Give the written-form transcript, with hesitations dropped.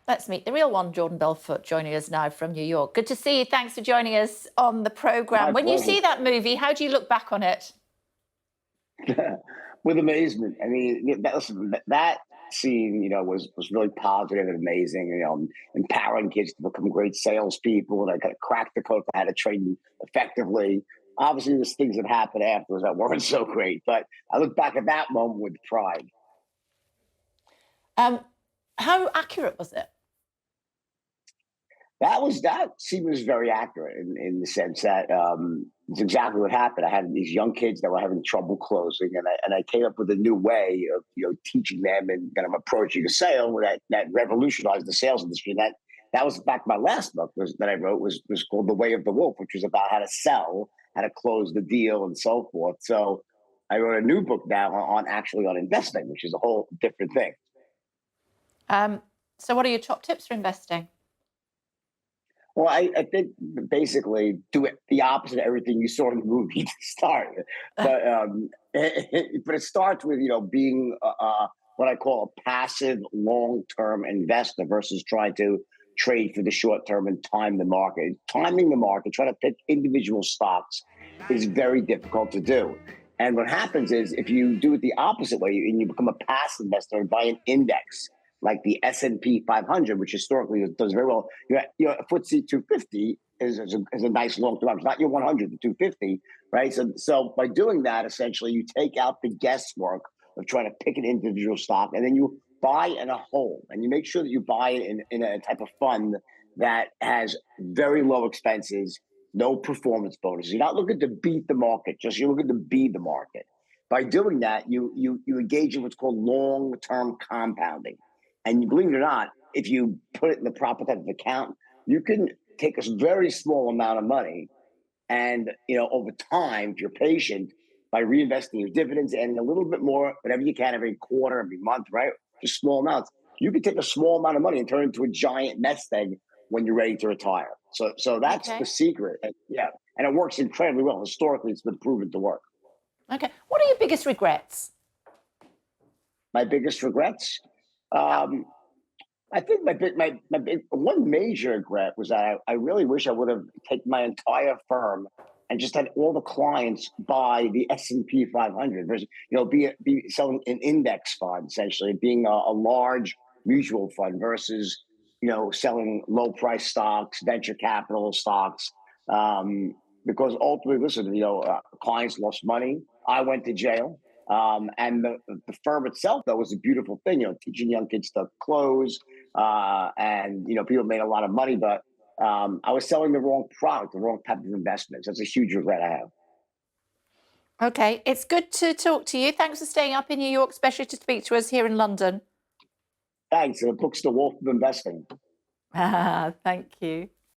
Let's meet the real one, Jordan Belfort, joining us now from New York. Good to see you. Thanks for joining us on the My programme. When you pleasure. see that movie, how do you look back on it? With amazement. I mean, that scene, was really positive and amazing. Empowering kids to become great salespeople. And I got to crack the code for how to train effectively. Obviously, there's things that happened afterwards that weren't so great, but I look back at that moment with pride. Um, how accurate was it? That scene was very accurate in the sense that it's exactly what happened. I had these young kids that were having trouble closing, and I came up with a new way of teaching them and kind of approaching a sale that revolutionized the sales industry. That was in fact my last book that I wrote was called The Way of the Wolf, which was about how to sell, how to close the deal, and so forth. So I wrote a new book now on investing, which is a whole different thing. So what are your top tips for investing? Well, I think basically do it the opposite of everything you saw in the movie to start. But it starts with being what I call a passive long-term investor versus trying to trade for the short term and time the market. Timing the market, trying to pick individual stocks is very difficult to do. And what happens is if you do it the opposite way and you become a passive investor and buy an index like the S&P 500, which historically does very well. Your FTSE 250 is a nice long-term. It's not your 100, the 250, right? So by doing that, essentially, you take out the guesswork of trying to pick an individual stock, and then you buy in a whole, and you make sure that you buy it in a type of fund that has very low expenses, no performance bonuses. You're not looking to beat the market, just you're looking to be the market. By doing that, you engage in what's called long-term compounding. And believe it or not, if you put it in the proper type of account, you can take a very small amount of money and, over time, if you're patient, by reinvesting your dividends and a little bit more, whatever you can every quarter, every month, right? Just small amounts. You can take a small amount of money and turn it into a giant nest egg when you're ready to retire. So that's the Okay. secret. Yeah. And it works incredibly well. Historically, it's been proven to work. Okay. What are your biggest regrets? My biggest regrets? Yeah. I think my big one major regret was that I really wish I would have taken my entire firm and just had all the clients buy the S&P 500 versus be selling an index fund, essentially being a large mutual fund versus selling low price stocks, venture capital stocks. Because ultimately, listen, clients lost money. I went to jail. And the firm itself, though, was a beautiful thing, teaching young kids to close. And people made a lot of money, but I was selling the wrong product, the wrong type of investments. That's a huge regret I have. Okay. It's good to talk to you. Thanks for staying up in New York, especially to speak to us here in London. Thanks. The book's The Wolf of Investing. Thank you.